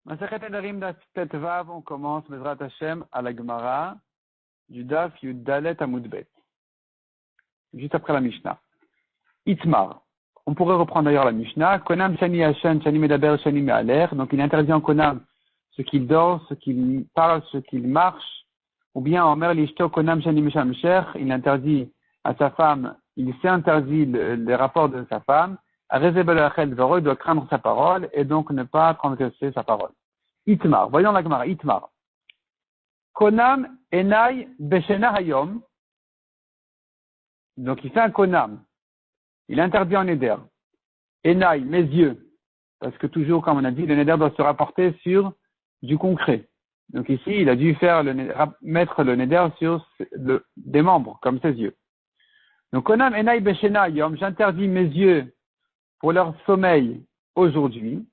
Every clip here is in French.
Masechet Nedarim Daf Tet Vav, on commence Bezrat Hashem à la Gemara du Daf Yud Dalet Amud Bet, juste après la Mishnah. Itmar. On pourrait reprendre d'ailleurs la Mishnah. Konam Shani Hashem, Shani Medaber, Shani Me'aler. Donc il interdit en Konam ce qu'il dort, ce qu'il parle, ce qu'il marche. Ou bien en Mer Lishto Konam Shani Meshamsher, il interdit à sa femme, il s'est interdit les rapports de sa femme. Rezebel Achel Vero, il doit craindre sa parole et donc ne pas transgresser sa parole. Itmar. Voyons la Gemara. Itmar. Konam Enai Beshena Hayom. Donc il fait un Konam. Il interdit en Neder. Enai, mes yeux. Parce que toujours, comme on a dit, le Neder doit se rapporter sur du concret. Donc ici, il a dû faire mettre le Neder sur des membres, comme ses yeux. Donc Konam Enai Beshena Hayom, j'interdis mes yeux pour leur sommeil aujourd'hui.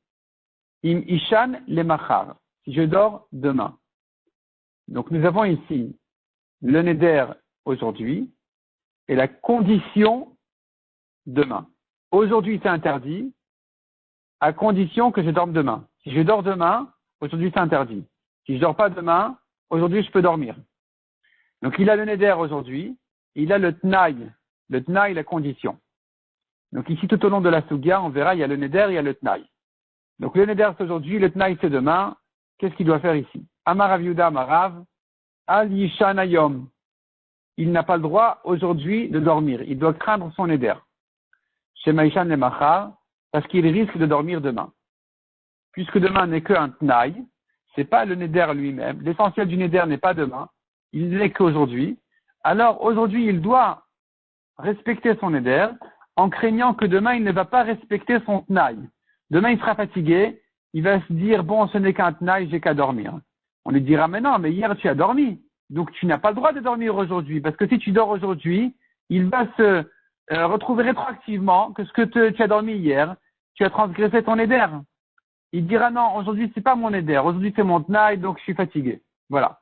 Im Ishan le Machar, si je dors demain. Donc nous avons ici le Neder aujourd'hui et la condition demain. Aujourd'hui c'est interdit à condition que je dorme demain. Si je dors demain, aujourd'hui c'est interdit. Si je dors pas demain, aujourd'hui je peux dormir. Donc il a le Neder aujourd'hui, il a le Tnaï, la condition. Donc ici tout au long de la Sugia, on verra il y a le Neder, il y a le Tnaï. Donc le Neder c'est aujourd'hui, le Tnaï c'est demain. Qu'est-ce qu'il doit faire ici? Amar Rav Yehuda Amarav, Al Yishan Hayom. Il n'a pas le droit aujourd'hui de dormir. Il doit craindre son Neder. Chez Maïshan le Machar, parce qu'il risque de dormir demain. Puisque demain n'est qu'un Tnaï, c'est pas le Neder lui-même. L'essentiel du Neder n'est pas demain. Il n'est qu'aujourd'hui. Alors aujourd'hui, il doit respecter son Neder en craignant que demain, il ne va pas respecter son Tnaï. Demain, il sera fatigué. Il va se dire, bon, ce n'est qu'un Tnaï, j'ai qu'à dormir. On lui dira, mais non, mais hier, tu as dormi. Donc, tu n'as pas le droit de dormir aujourd'hui. Parce que si tu dors aujourd'hui, il va se retrouver rétroactivement que ce que tu as dormi hier, tu as transgressé ton Neder. Il dira, non, aujourd'hui, c'est pas mon Neder. Aujourd'hui, c'est mon Tnaï, donc je suis fatigué. Voilà.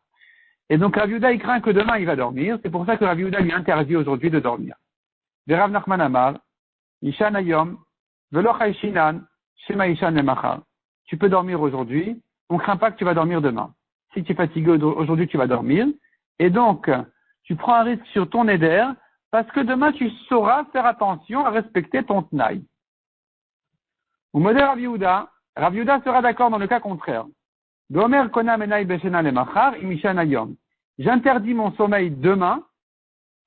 Et donc, Rav Yehuda, il craint que demain, il va dormir. C'est pour ça que Rav Yehuda lui interdit aujourd'hui de dormir. De Rav Nachman Amar, Ishan Hayom, Velo Chayshinan, Shema Ishan Lemachar. Tu peux dormir aujourd'hui, on ne craint pas que tu vas dormir demain. Si tu es fatigué aujourd'hui, tu vas dormir. Et donc, tu prends un risque sur ton Neder, parce que demain, tu sauras faire attention à respecter ton Tnaï. Ou modèle Rav Yehuda sera d'accord dans le cas contraire. Domer Konam Enai Beshena Lemachar, Imishan Hayom. J'interdis mon sommeil demain,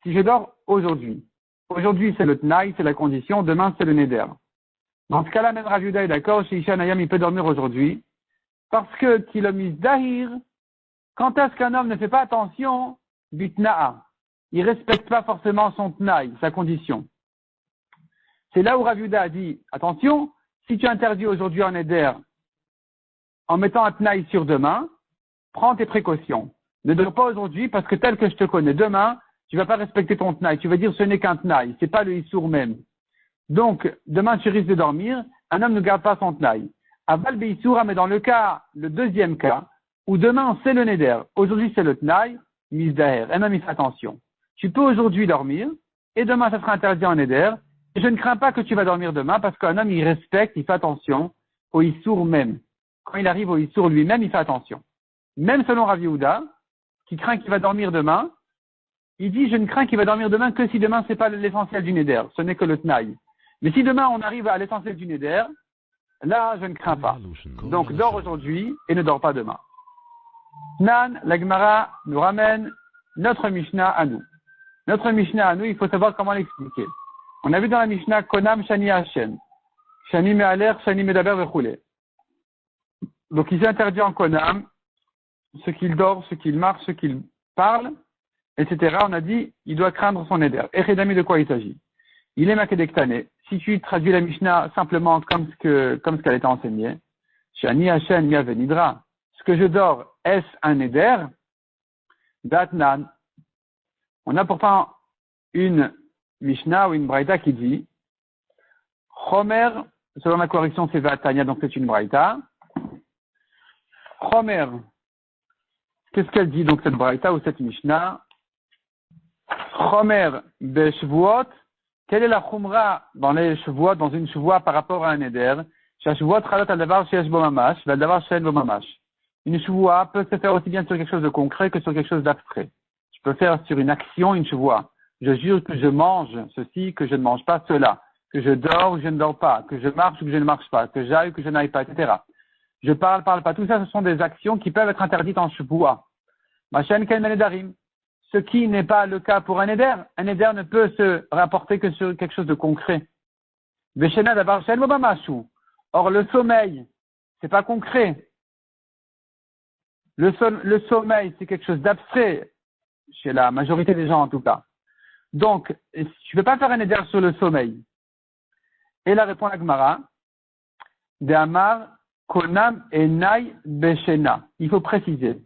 si je dors aujourd'hui. Aujourd'hui, c'est le Tnaï, c'est la condition, demain, c'est le Neder. Dans ce cas-là, même Rav Yehuda est d'accord, chez Ishan Hayom, il peut dormir aujourd'hui, parce que Kilomis Dahir, quand est-ce qu'un homme ne fait pas attention du Tna'a? Il ne respecte pas forcément son Tnaï, sa condition. C'est là où Rav Yehuda a dit, attention, si tu interdis aujourd'hui un Neder en mettant un Tnaï sur demain, prends tes précautions. Ne dors pas aujourd'hui parce que tel que je te connais, demain, tu ne vas pas respecter ton Tnaï. Tu vas dire ce n'est qu'un Tnaï, c'est pas le Issour même. Donc, demain, tu risques de dormir, un homme ne garde pas son Tnaï. Aval Beissoura, mais dans le deuxième cas, où demain, c'est le Neder, aujourd'hui, c'est le Tnaï, Misdaher, un homme, il fait attention. Tu peux aujourd'hui dormir, et demain, ça sera interdit en Neder, et je ne crains pas que tu vas dormir demain, parce qu'un homme, il respecte, il fait attention au Issour même. Quand il arrive au Issour lui-même, il fait attention. Même selon Rav Yehuda, qui craint qu'il va dormir demain, il dit, je ne crains qu'il va dormir demain que si demain, c'est pas l'essentiel du Neder, ce n'est que le Tnaï. Mais si demain on arrive à l'essentiel du Neder, là je ne crains pas. Donc dors aujourd'hui et ne dors pas demain. Nan, la Gemara nous ramène notre Mishnah à nous. Notre Mishnah à nous, il faut savoir comment l'expliquer. On a vu dans la Mishnah Konam Shani Hashem, Shani Me'aler, Shani Medaber Vechule. Donc il s'est interdit en Konam ce qu'il dort, ce qu'il marche, ce qu'il parle, etc. On a dit il doit craindre son Neder. Echedami, de quoi il s'agit? Il est makedektane. Si tu traduis la Mishnah simplement comme ce qu'elle était enseignée, Shani Hashem Mia Venidra, ce que je dors, est-ce un Neder? Datnan. On a pourtant une Mishnah ou une Braïta qui dit, Chomer, selon la correction c'est Vatania, donc c'est une Braïta. Chomer, qu'est-ce qu'elle dit donc cette Braïta ou cette Mishnah? Chomer Beshvuot. Quelle est la chumra dans les chevois, dans une chevoie par rapport à un neder? Shashvuot chalot al davar sheyesh bo mamash, val davar she'en bo mamash. Une chevoie peut se faire aussi bien sur quelque chose de concret que sur quelque chose d'abstrait. Je peux faire sur une action une chevoie. Je jure que je mange ceci, que je ne mange pas cela, que je dors ou que je ne dors pas, que je marche ou que je ne marche pas, que j'aille ou que je n'aille pas, etc. Je parle pas. Tout ça, ce sont des actions qui peuvent être interdites en chevoie. Machen ken nedarim. Ce qui n'est pas le cas pour un neder. Un neder ne peut se rapporter que sur quelque chose de concret. Veshena davar she'en bo mamashu. Or, le sommeil, c'est pas concret. Le sommeil, c'est quelque chose d'abstrait, chez la majorité des gens en tout cas. Donc, tu ne peux pas faire un éder sur le sommeil. Et là répond la Gemara, de Amar, Konam enai beshena. Il faut préciser.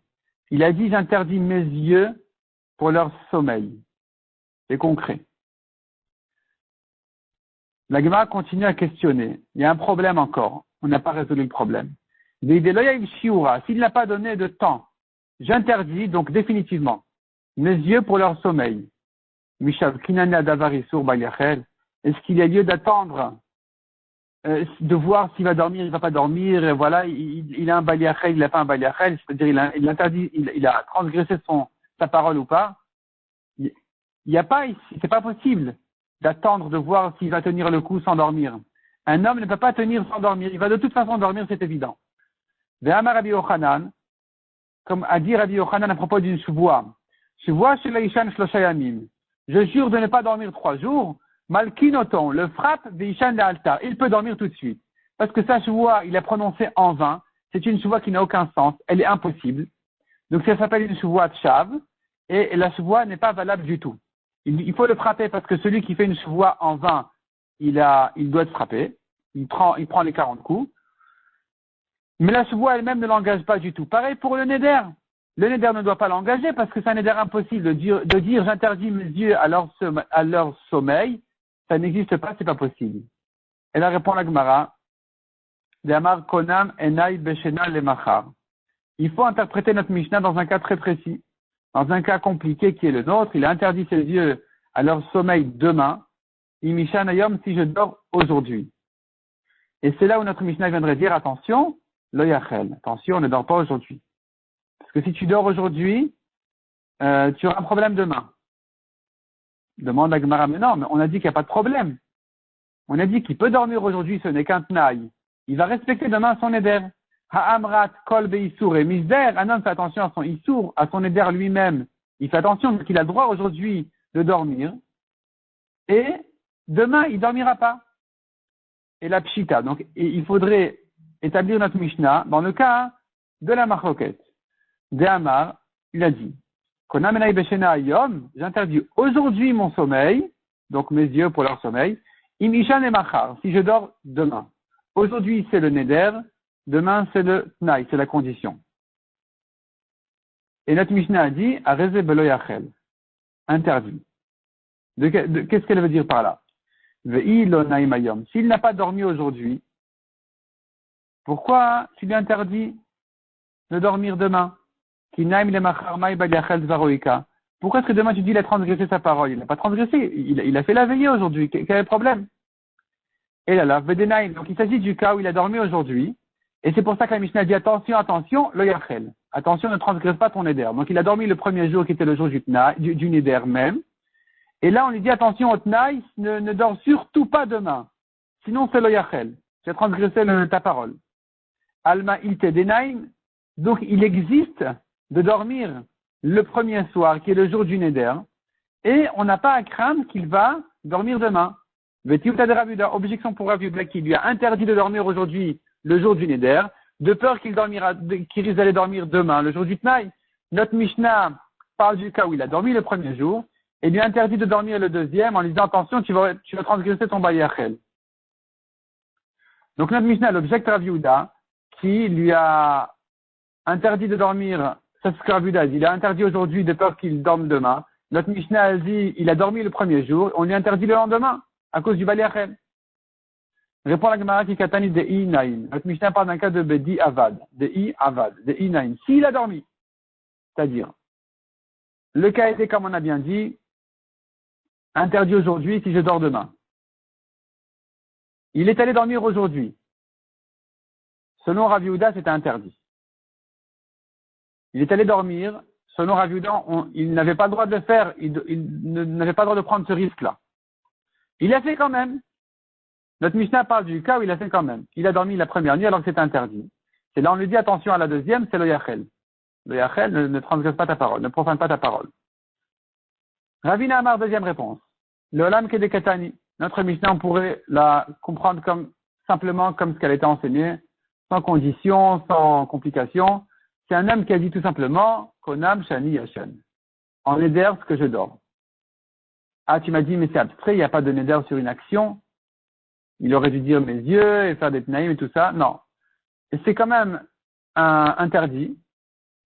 Il a dit, j'interdis mes yeux pour leur sommeil. C'est concret. La Gemara continue à questionner. Il y a un problème encore. On n'a pas résolu le problème. S'il n'a pas donné de temps, j'interdis donc définitivement mes yeux pour leur sommeil. Est-ce qu'il y a lieu d'attendre, de voir s'il va dormir, il ne va pas dormir, et voilà, il a un baliachel, il n'a pas un baliachel, c'est-à-dire il a transgressé sa parole ou pas. Il n'y a pas ici, c'est pas possible d'attendre de voir s'il va tenir le coup sans dormir. Un homme ne peut pas tenir sans dormir, il va de toute façon dormir, c'est évident. Ve'amar Rabbi Yochanan, comme a dit Rabbi Yochanan à propos d'une chevoie chez l'Aishan Shlosha Yamim. Je jure de ne pas dormir 3 jours. Malkinoton, le frappe Veishan Lealtar. Il peut dormir tout de suite. Parce que sa chevoie, il a prononcé en vain. C'est une chevoie qui n'a aucun sens. Elle est impossible. Donc ça s'appelle une chevoie de chav. Et la chevoie n'est pas valable du tout. Il faut le frapper parce que celui qui fait une chevoie en vain, il doit être frappé. Il prend les 40 coups. Mais la chevoie elle-même ne l'engage pas du tout. Pareil pour le neder. Le neder ne doit pas l'engager parce que c'est un neder impossible de dire j'interdis mes yeux à leur sommeil. Ça n'existe pas, c'est pas possible. Et là répond la Gemara. D'Amar Konam enai beshena lemachar. Il faut interpréter notre Mishnah dans un cas très précis. Dans un cas compliqué qui est le nôtre, il a interdit ses yeux à leur sommeil demain. Imishan ayom si je dors aujourd'hui. Et c'est là où notre Mishnah viendrait dire attention, lo yachel. Attention, ne dors pas aujourd'hui. Parce que si tu dors aujourd'hui, tu auras un problème demain. Demande à Gemara, mais non, mais on a dit qu'il n'y a pas de problème. On a dit qu'il peut dormir aujourd'hui, ce n'est qu'un tnaï. Il va respecter demain son éder. Ha'amrat kol be'isur et misder. Un homme fait attention à son isur, à son éder lui-même. Il fait attention qu'il a le droit aujourd'hui de dormir. Et demain, il ne dormira pas. Et la pshita. Donc, il faudrait établir notre Mishnah dans le cas de la marloquette. De Amar, il a dit, j'interdis aujourd'hui mon sommeil, donc mes yeux pour leur sommeil, imishan et machar, si je dors demain. Aujourd'hui c'est le neder, demain c'est le tnaï, c'est la condition. Et notre Mishnah a dit, areze belo yachel, interdit. Qu'est-ce qu'elle veut dire par là? S'il n'a pas dormi aujourd'hui, pourquoi tu lui interdis de dormir demain? Pourquoi est-ce que demain tu dis qu'il a transgressé sa parole? Il n'a pas transgressé, il a fait la veillée aujourd'hui. Quel est le problème? Et là, donc il s'agit du cas où il a dormi aujourd'hui, et c'est pour ça que la Mishnah dit attention, le yachel. Attention, ne transgresse pas ton éder. Donc il a dormi le premier jour qui était le jour du néder même, et là on lui dit attention au tnaï, ne dors surtout pas demain, sinon c'est le yachel. Tu as transgressé ta parole. Alma ilte denaim, donc il existe de dormir le premier soir, qui est le jour du neder, et on n'a pas à craindre qu'il va dormir demain. Objection pour Rav Yuda qui lui a interdit de dormir aujourd'hui, le jour du neder, de peur qu'il risque d'aller dormir demain, le jour du tnaï. Notre Mishnah parle du cas où il a dormi le premier jour, et lui interdit de dormir le deuxième en lui disant attention, tu vas transgresser ton bayachel. Donc notre Mishnah l'objecte Rav Yuda qui lui a interdit de dormir. Ça, c'est ce que Rav Yuda dit. Il a interdit aujourd'hui de peur qu'il dorme demain. Notre Mishnah, elle dit, il a dormi le premier jour, on lui interdit le lendemain, à cause du baliachel. Répond la Gemara qui katani de i-naïn. Notre Mishnah parle d'un cas de bedi avad, de i-naïn. S'il a dormi, c'est-à-dire, le cas était, comme on a bien dit, interdit aujourd'hui si je dors demain. Il est allé dormir aujourd'hui. Selon Rav Yehuda, c'était interdit. Il est allé dormir. Selon Rav Yehuda, il n'avait pas le droit de le faire. N'avait pas le droit de prendre ce risque-là. Il l'a fait quand même. Notre Mishnah parle du cas où il l'a fait quand même. Il a dormi la première nuit alors que c'était interdit. Et là, on lui dit attention à la deuxième, c'est le yachel. Le yachel ne transgresse pas ta parole, ne profane pas ta parole. Ravina Amar, deuxième réponse. Le olam kedekatani. Notre Mishnah, on pourrait la comprendre simplement comme ce qu'elle était enseignée, sans condition, sans complication. C'est un homme qui a dit tout simplement, Konam Shani Yashen. En neder, ce que je dors. Ah, tu m'as dit, mais c'est abstrait, il n'y a pas de neder sur une action. Il aurait dû dire mes yeux et faire des tnaïm et tout ça. Non. Et c'est quand même interdit.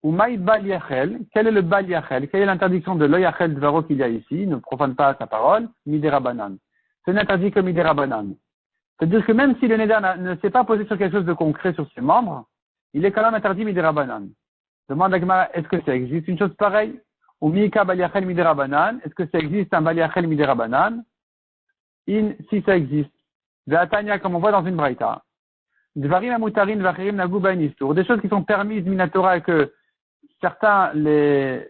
Ou maï bal yachel. Quel est le bal yachel? Quelle est l'interdiction de lo yachel dvaro qu'il y a ici? Ne profane pas sa parole. Midera banan. C'est interdit comme midera banan. C'est-à-dire que même si le neder ne s'est pas posé sur quelque chose de concret sur ses membres, il est quand même interdit midera banan. Demande à Gemara, est-ce que ça existe une chose pareille? Ou mika bal yachel midera banan. Est-ce que ça existe un bal yachel midera banan? Si ça existe. Ve'atanya, comme on voit dans une braïta. Dvarim amutarin vachirim nagu ba'nistur. Des choses qui sont permises minatora et que certains les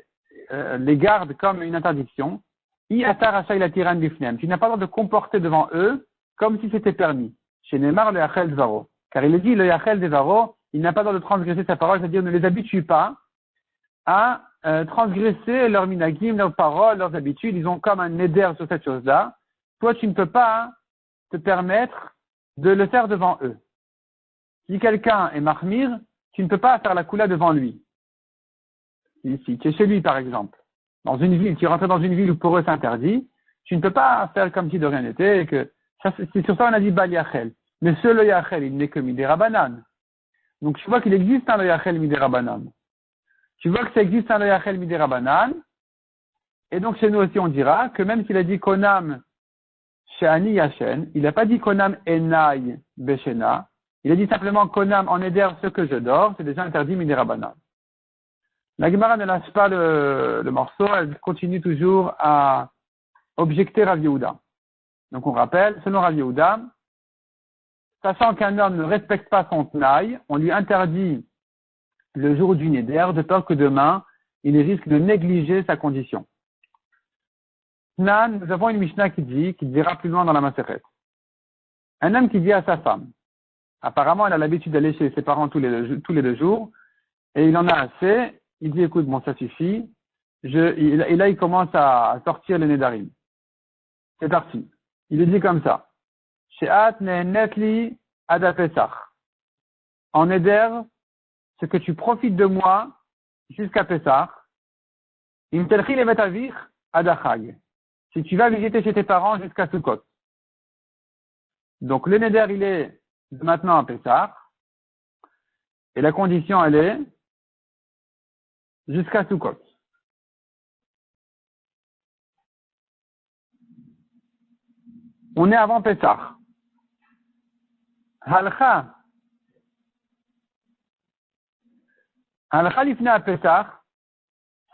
gardent comme une interdiction. I atar ashay la tiran bifnem. Tu n'as pas le droit de comporter devant eux comme si c'était permis. Chez Neymar le yachel zvaro. Car il est dit le yachel devaro, il n'a pas le droit de transgresser sa parole, c'est-à-dire ne les habitue pas à transgresser leurs minagim, leurs paroles, leurs habitudes. Ils ont comme un neder sur cette chose-là. Toi, tu ne peux pas te permettre de le faire devant eux. Si quelqu'un est mahmir, tu ne peux pas faire la koula devant lui. Si tu es chez lui, par exemple, dans une ville, tu es rentré dans une ville où pour eux c'est interdit, tu ne peux pas faire comme si de rien n'était, et que c'est sur ça on a dit bal yachel. Mais ce le yachel, il n'est que midera banan. Donc tu vois qu'il existe un le yachel midera banan. Tu vois que ça existe un le yachel midera banan, et donc chez nous aussi on dira que même s'il a dit konam Shani Yashen, il n'a pas dit Konam Enai Beshena, il a dit simplement Konam en éder ce que je dors, c'est déjà interdit Midera Banan. La Gemara ne lâche pas le morceau, elle continue toujours à objecter Rav Yehuda. Donc on rappelle, selon Rav Yehuda, sachant qu'un homme ne respecte pas son tnaï, on lui interdit le jour du neder, de peur que demain, il risque de négliger sa condition. Nan, nous avons une Mishnah qui dira plus loin dans la Masechet. Un homme qui dit à sa femme, apparemment elle a l'habitude d'aller chez ses parents tous les deux jours, et il en a assez, il dit écoute, bon ça suffit, et là il commence à sortir les Nedarim. C'est parti. Il lui dit comme ça. She'at ne'netli ada Pesach. En Neder, ce que tu profites de moi jusqu'à Pesach, im telchi levet avich ada Chag. Si tu vas visiter chez tes parents jusqu'à Sukkot. Donc le neder, il est de maintenant à Pessah. Et la condition, elle est jusqu'à Sukkot. On est avant Pessah. Halcha lifna à Pessah.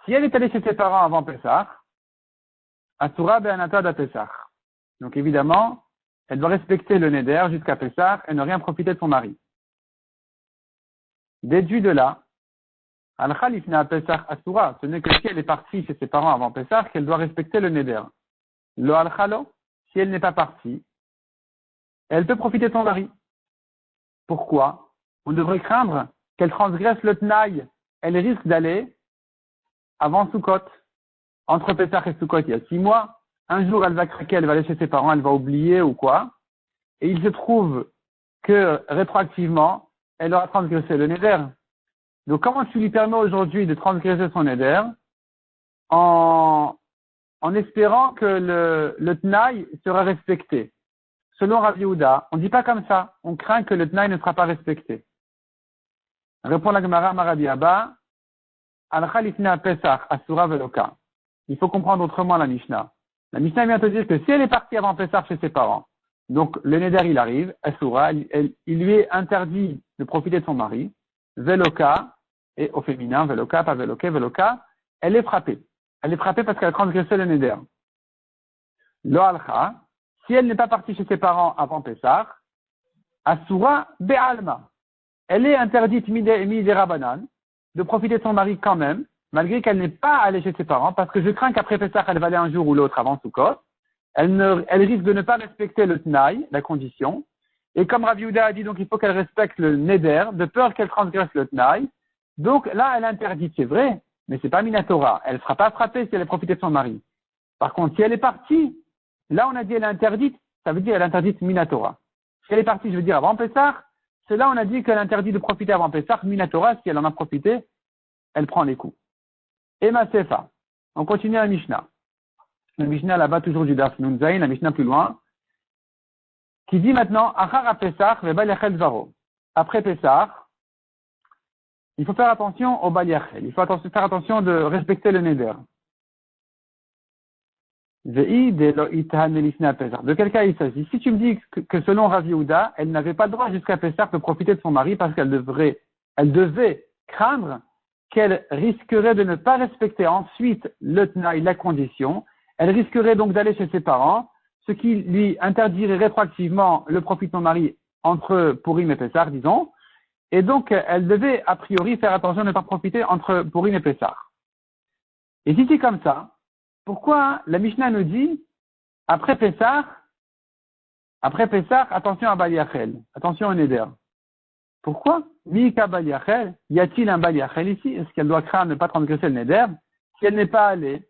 Si elle est allée chez ses parents avant Pessah, Asura be'anata da Pessah. Donc évidemment, elle doit respecter le neder jusqu'à Pessah et ne rien profiter de son mari. Déduit de là, Al-Kha lifna Pessah Asura, ce n'est que si elle est partie chez ses parents avant Pessah qu'elle doit respecter le neder. Lo al-Khalo, si elle n'est pas partie, elle peut profiter de son mari. Pourquoi? On devrait craindre qu'elle transgresse le Tnaï. Elle risque d'aller avant Sukkot. Entre Pessah et Sukkot, il y a 6 mois. Un jour, elle va craquer, elle va aller chez ses parents, elle va oublier ou quoi. Et il se trouve que, rétroactivement, elle aura transgressé le neder. Donc, comment tu lui permets aujourd'hui de transgresser son neder en espérant que le Tnaï sera respecté? Selon Rav Yehuda, on ne dit pas comme ça. On craint que le Tnaï ne sera pas respecté. Répond la Gemara Marabi Abba, Al-Kha lifna Pesach Asura veloka. Il faut comprendre autrement la Mishnah. La Mishnah vient te dire que si elle est partie avant Pessah chez ses parents, donc le neder il arrive, Asura, il lui est interdit de profiter de son mari, veloka, et au féminin, veloka, pas veloké, veloka, elle est frappée. Elle est frappée parce qu'elle a transgressé le neder. Lo alcha, si elle n'est pas partie chez ses parents avant Pessah, Asura be'alma. elle est interdite midera banane de profiter de son mari quand même, malgré qu'elle n'est pas allée chez ses parents, parce que je crains qu'après Pessah, elle va aller un jour ou l'autre avant Sukkot. Elle risque de ne pas respecter le Tnaï, la condition. Et comme Rav Yehuda a dit, donc il faut qu'elle respecte le Neder, de peur qu'elle transgresse le Tnaï. Donc là, elle est interdite, c'est vrai, mais c'est pas Minatora. Elle ne sera pas frappée si elle a profité de son mari. Par contre, si elle est partie, là on a dit elle est interdite, ça veut dire elle est interdite Minatora. Si elle est partie, je veux dire avant Pessah, c'est là on a dit qu'elle est interdite de profiter avant Pessah, Minatora, si elle en a profité, elle prend les coups. Et Sefa. On continue la Mishnah. La Mishnah là-bas, toujours du Daf Nun Zayin, la Mishnah plus loin, qui dit maintenant, Achar Pessah, Vebal Yachel Zvaro. Après Pessah, il faut faire attention au Bal Yachel. Il faut faire attention de respecter le Neder. De quel cas il s'agit? Si tu me dis que selon Rav Yehuda, elle n'avait pas le droit jusqu'à Pessah de profiter de son mari parce qu'elle devait craindre qu'elle risquerait de ne pas respecter ensuite le Tnaï, la condition. Elle risquerait donc d'aller chez ses parents, ce qui lui interdirait rétroactivement le profit de son mari entre Purim et Pessah, disons. Et donc, elle devait a priori faire attention de ne pas profiter entre Purim et Pessah. Et si c'est comme ça, pourquoi la Mishnah nous dit, après Pessah, attention à Bal Yachel, attention au Neder. Pourquoi? Mika Bal Yachel, y a-t-il un Bal Yachel ici? Est-ce qu'elle doit craindre de ne pas transgresser le Neder? Si elle n'est pas allée,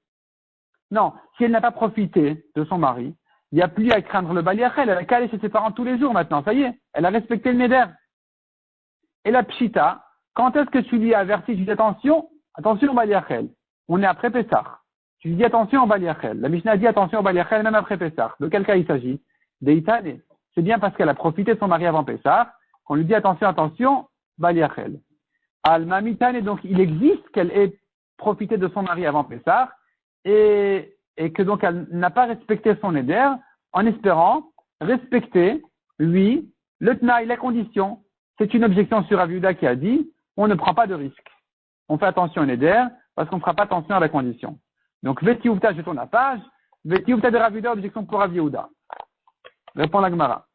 non, si elle n'a pas profité de son mari, il n'y a plus à craindre le Bal Yachel, elle a qu'à aller chez ses parents tous les jours maintenant, ça y est, elle a respecté le Neder. Et la Pshita, quand est-ce que tu lui as averti? Tu dis attention au Bal Yachel. On est après Pessah. Tu lui dis attention au Bal Yachel. La Mishnah dit attention au Bal Yachel même après Pessah. De quel cas il s'agit? Deitane. C'est bien parce qu'elle a profité de son mari avant Pessah qu'on lui dit attention, Bal Yachel. Alma Mitane, donc il existe qu'elle ait profité de son mari avant Pessah et que donc elle n'a pas respecté son éder en espérant respecter, lui, le Tnaï, la condition. C'est une objection sur Rav Yehuda qui a dit on ne prend pas de risque. On fait attention au éder parce qu'on ne fera pas attention à la condition. Donc, Veti Ouvta, je tourne la page. Veti Ouvta de Rav Yehuda, objection pour Rav Yehuda. Répond la Gemara.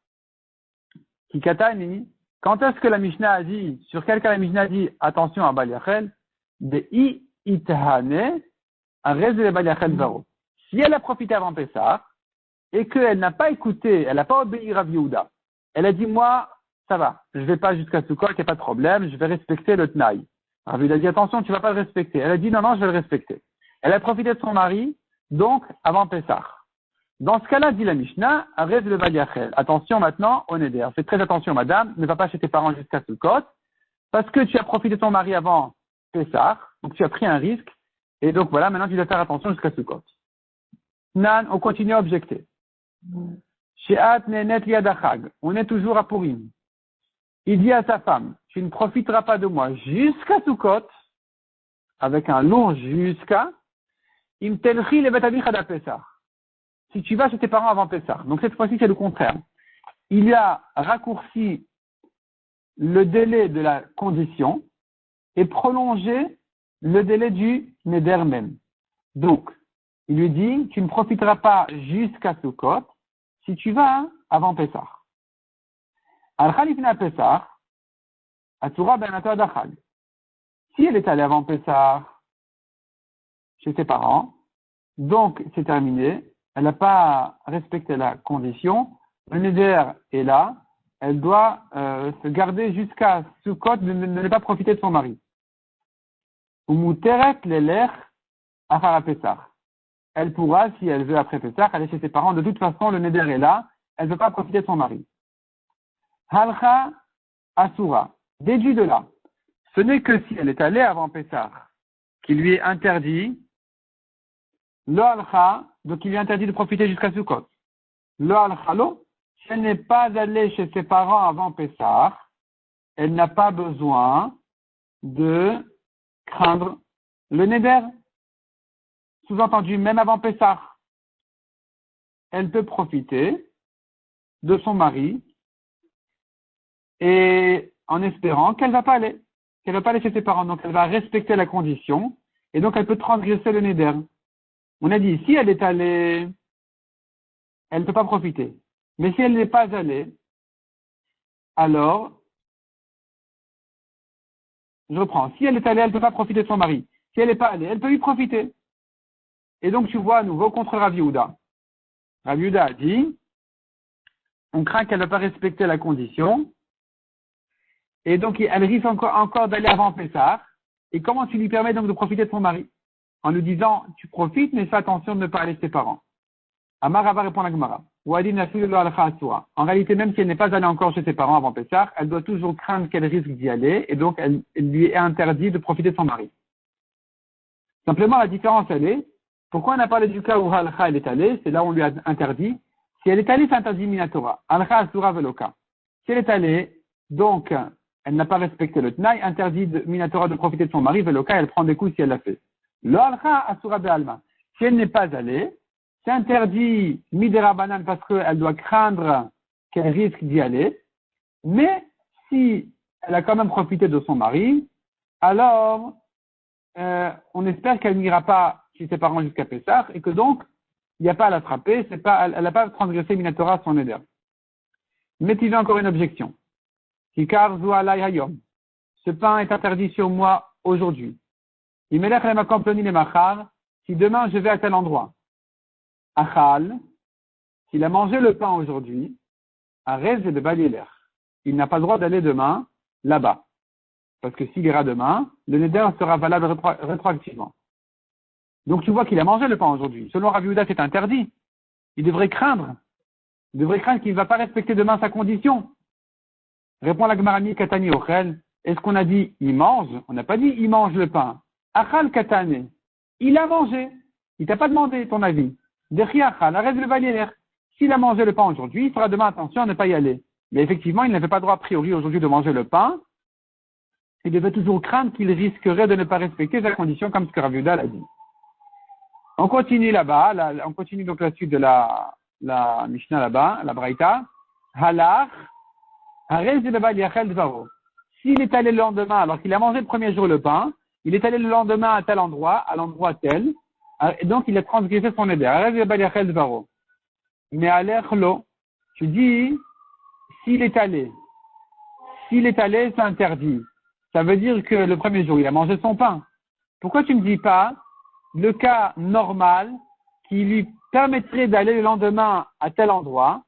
Kikatani, quand est-ce que la Mishnah a dit, sur quel cas la Mishnah a dit, attention à Bal Yachel, de I itahane, à de Bal Yachel Varo. Si elle a profité avant Pessah, et qu'elle n'a pas écouté, elle n'a pas obéi Rav Yehuda, elle a dit, moi, ça va, je ne vais pas jusqu'à Sukkot, il n'y a pas de problème, je vais respecter le Tnaï. Rav Yehuda a dit, attention, tu ne vas pas le respecter. Elle a dit, non, je vais le respecter. Elle a profité de son mari, donc, avant Pessah. Dans ce cas-là, dit la Mishnah, arrête le Bal Yachel. Attention maintenant au Neder. Fais très attention, madame. Ne va pas chez tes parents jusqu'à Sukkot. Parce que tu as profité de ton mari avant Pessah. Donc tu as pris un risque. Et donc voilà, maintenant tu dois faire attention jusqu'à Sukkot. Nan, on continue à objecter. She'at nenet liadachag. On est toujours à Purim. Il dit à sa femme, tu ne profiteras pas de moi jusqu'à Sukkot, avec un long jusqu'à, im telchi le betamichad à Pessah. Si tu vas chez tes parents avant Pessah. Donc cette fois-ci, c'est le contraire. Il a raccourci le délai de la condition et prolongé le délai du Neder même. Donc, il lui dit, tu ne profiteras pas jusqu'à Sukkot si tu vas avant Pessah. Al-Khalifna Pessah, Atura ben Adachag. Si elle est allée avant Pessah chez ses parents, donc c'est terminé. Elle n'a pas respecté la condition, le Neder est là, elle doit se garder jusqu'à Sukkot de ne pas profiter de son mari. Umuteret leler achara Pessah. Elle pourra, si elle veut après Pessah, aller chez ses parents. De toute façon, le Neder est là, elle ne veut pas profiter de son mari. Halcha asura. Déduit de là. Ce n'est que si elle est allée avant Pessah, qui lui est interdit, le halcha, donc il lui est interdit de profiter jusqu'à Sukkot. Le halchalo, si elle n'est pas allée chez ses parents avant Pessah, elle n'a pas besoin de craindre le Neder. Sous-entendu, même avant Pessah, elle peut profiter de son mari et en espérant qu'elle va pas aller chez ses parents. Donc elle va respecter la condition et donc elle peut transgresser le Neder. On a dit, si elle est allée, elle ne peut pas profiter. Mais si elle n'est pas allée, alors je reprends. Si elle est allée, elle ne peut pas profiter de son mari. Si elle n'est pas allée, elle peut lui profiter. Et donc, tu vois à nouveau contre Rav Yehuda. Rav Yehuda a dit, on craint qu'elle ne va pas respecter la condition. Et donc, elle risque encore d'aller avant Pessah. Et comment tu lui permets donc de profiter de son mari? En lui disant, tu profites, mais fais attention de ne pas aller chez ses parents. Amara va répondre à Gemara. En réalité, même si elle n'est pas allée encore chez ses parents avant Pessah, elle doit toujours craindre qu'elle risque d'y aller, et donc elle lui est interdit de profiter de son mari. Simplement, la différence, elle est, pourquoi on a parlé du cas où Halcha elle est allée, c'est là où on lui a interdit. Si elle est allée, c'est interdit Minatora. Halcha Asura Veloka. Si elle est allée, donc, elle n'a pas respecté le Tnaï, interdit de Minatora de profiter de son mari, Veloka, elle prend des coups si elle l'a fait. Le Halcha Asura Be'alma. Si elle n'est pas allée, c'est interdit Midera Banan parce qu'elle doit craindre qu'elle risque d'y aller. Mais si elle a quand même profité de son mari, alors on espère qu'elle n'ira pas chez ses parents jusqu'à Pessah et que donc il n'y a pas à l'attraper, elle n'a pas transgressé Minatora son éder. Mais il y a encore une objection. Kikar Zualai Hayom. Ce pain est interdit sur moi aujourd'hui. Si demain je vais à tel endroit. Achal, s'il a mangé le pain aujourd'hui, Arez et de Balieler. Il n'a pas le droit d'aller demain là-bas. Parce que s'il ira demain, le neder sera valable rétroactivement. Donc tu vois qu'il a mangé le pain aujourd'hui. Selon Rav Yehuda, c'est interdit. Il devrait craindre qu'il ne va pas respecter demain sa condition. Répond la Gmarani Katani Ochel. Est-ce qu'on a dit il mange? On n'a pas dit il mange le pain. Achal Katane. Il a mangé. Il t'a pas demandé ton avis. Dechi Achal, arrête le Balieler. S'il a mangé le pain aujourd'hui, il fera demain attention à ne pas y aller. Mais effectivement, il n'avait pas droit a priori aujourd'hui de manger le pain. Il devait toujours craindre qu'il risquerait de ne pas respecter sa condition comme ce que Rav Yehuda l'a dit. On continue là-bas, on continue donc la suite de la Mishnah là-bas, la Braïta. Halach, Harez de Baba Yachel Dvaro. S'il est allé le lendemain, alors qu'il a mangé le premier jour le pain, il est allé le lendemain à tel endroit, à l'endroit tel, et donc il a transgressé son éder. Harez de Baba Yachel Dvaro. Mais à l'air lo, tu dis, s'il est allé, c'est interdit. Ça veut dire que le premier jour, il a mangé son pain. Pourquoi tu ne me dis pas le cas normal qui lui permettrait d'aller le lendemain à tel endroit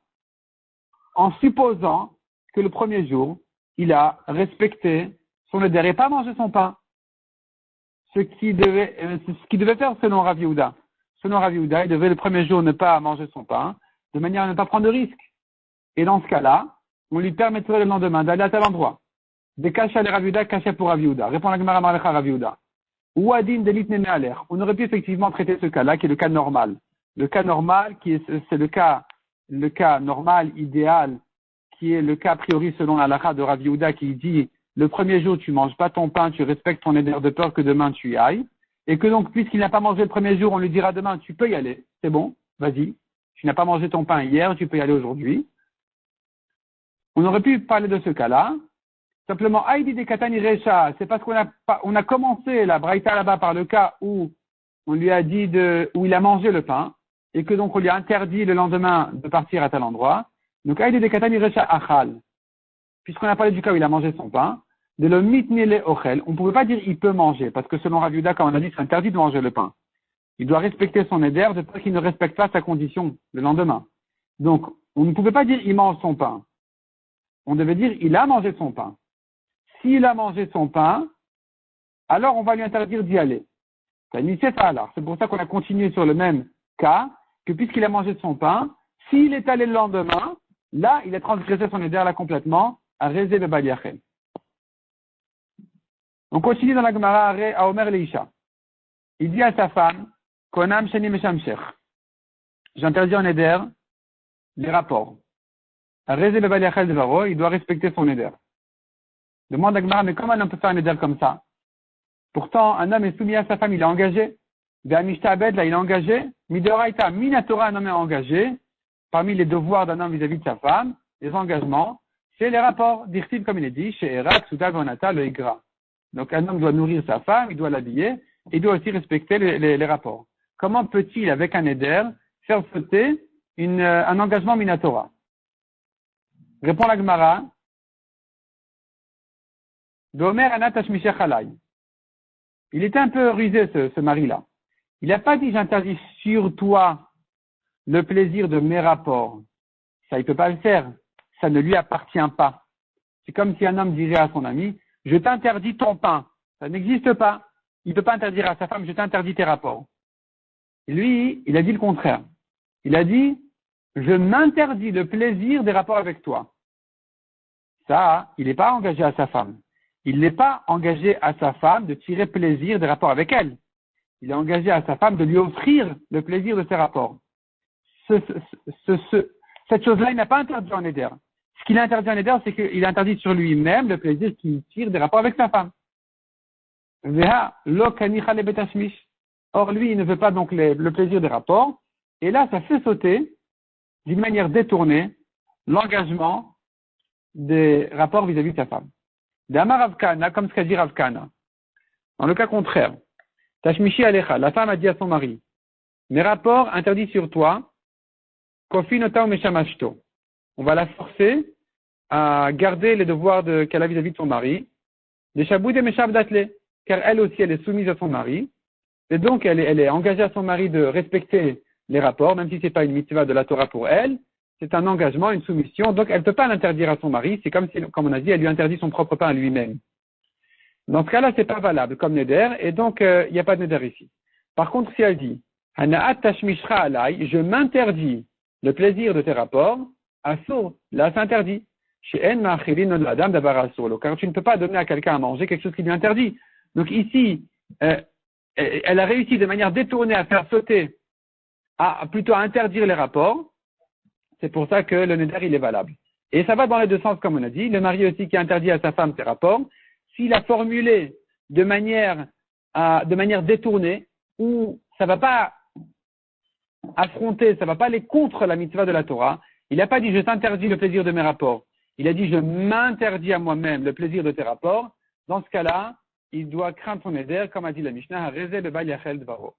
en supposant que le premier jour, il a respecté son éder et pas mangé son pain. Ce qui devait faire selon Rav Yehuda. Selon Rav Yehuda, il devait le premier jour ne pas manger son pain de manière à ne pas prendre de risque. Et dans ce cas-là, on lui permettrait le lendemain d'aller à tel endroit. Des cachets à Rav Yehuda, cachets pour Rav Yehuda. Répond la Gemara Malecha Rav Yehuda. Ou Adin Delit Nene Aler. On aurait pu effectivement traiter ce cas-là, qui est le cas normal. Le cas normal, c'est le cas normal, idéal, qui est le cas a priori selon la halakha de Rav Yehuda qui dit le premier jour tu manges pas ton pain, tu respectes ton éder de peur que demain tu y ailles. Et que donc, puisqu'il n'a pas mangé le premier jour, on lui dira demain, tu peux y aller. C'est bon, vas-y. Tu n'as pas mangé ton pain hier, tu peux y aller aujourd'hui. On aurait pu parler de ce cas-là. Simplement, Aïdi de Katani Recha, c'est parce qu'on a commencé la Braïta là-bas par le cas où on lui a dit où il a mangé le pain, et que donc on lui a interdit le lendemain de partir à tel endroit. Donc, Aïdi de Katani Recha Achal. Puisqu'on a parlé du cas où il a mangé son pain, de le mitnele ochel, on ne pouvait pas dire il peut manger, parce que selon Rav Yehuda, comme on a dit, c'est interdit de manger le pain. Il doit respecter son éder de peur qu'il ne respecte pas sa condition le lendemain. Donc, on ne pouvait pas dire il mange son pain. On devait dire il a mangé son pain. S'il a mangé son pain, alors on va lui interdire d'y aller. C'est pour ça qu'on a continué sur le même cas, que puisqu'il a mangé son pain, s'il est allé le lendemain, là, il a transgressé son éder là complètement, à Rezé de Baliachel. On continue dans la Gemara à Omer Leisha. Il dit à sa femme, Konam Sheni Meshamshech. J'interdis en éder les rapports. À Rezé de Baliachel de Varo, il doit respecter son éder. Demande à Gemara, mais comment un homme peut faire un éder comme ça? Pourtant, un homme est soumis à sa femme, il est engagé. Ve'amishta abed, là, il est engagé. Midoraita, minatora, un homme est engagé. Parmi les devoirs d'un homme vis-à-vis de sa femme, les engagements, c'est les rapports. Dirtiv, comme il est dit, chez Erak, Souda, Gonata, le Igra. Donc, un homme doit nourrir sa femme, il doit l'habiller, et il doit aussi respecter les rapports. Comment peut-il, avec un éder, faire sauter un engagement minatora? Répond la Gemara. D'Omer Anatash Mishech Alay. Il était un peu rusé, ce mari-là. Il n'a pas dit j'interdis sur toi le plaisir de mes rapports. Ça, il peut pas le faire. Ça ne lui appartient pas. C'est comme si un homme dirait à son ami, je t'interdis ton pain. Ça n'existe pas. Il ne peut pas interdire à sa femme, je t'interdis tes rapports. Et lui, il a dit le contraire. Il a dit, je m'interdis le plaisir des rapports avec toi. Ça, il n'est pas engagé à sa femme. Il n'est pas engagé à sa femme de tirer plaisir des rapports avec elle. Il est engagé à sa femme de lui offrir le plaisir de ses rapports. Cette chose-là, il n'a pas interdit en éder. Ce qu'il a interdit en éder, c'est qu'il interdit sur lui-même le plaisir qu'il tire des rapports avec sa femme. Or, lui, il ne veut pas donc le plaisir des rapports. Et là, ça fait sauter, d'une manière détournée, l'engagement des rapports vis-à-vis de sa femme. D'Amar Ravkana, comme ce qu'a dit Ravkana. Dans le cas contraire, Tashmishi Alecha, la femme a dit à son mari, mes rapports interdits sur toi, Kofi Nota ou Meshamashto. On va la forcer à garder les devoirs qu'elle a vis-à-vis de son mari, des Shaboud et Meshab Datle, car elle aussi, elle est soumise à son mari, et donc elle est engagée à son mari de respecter les rapports, même si c'est pas une mitzvah de la Torah pour elle, c'est un engagement, une soumission, donc elle ne peut pas l'interdire à son mari, c'est comme si, comme on a dit, elle lui interdit son propre pain à lui-même. Dans ce cas-là, c'est pas valable comme neder, et donc il n'y a pas de neder ici. Par contre, si elle dit, Hana'at tashmishra alay, je m'interdis le plaisir de tes rapports, assour, là c'est interdit. Chez En ma'achilin od adam davar assour, car tu ne peux pas donner à quelqu'un à manger quelque chose qui lui interdit. Donc ici, elle a réussi de manière détournée à faire sauter, plutôt à interdire les rapports. C'est pour ça que le neder, il est valable. Et ça va dans les deux sens, comme on a dit. Le mari aussi qui interdit à sa femme ses rapports, s'il a formulé de manière détournée, où ça va pas affronter, ça va pas aller contre la mitzvah de la Torah, il n'a pas dit je t'interdis le plaisir de mes rapports. Il a dit je m'interdis à moi-même le plaisir de tes rapports. Dans ce cas-là, il doit craindre son neder, comme a dit la Mishnah, Rezeh bebal yachel dvaro.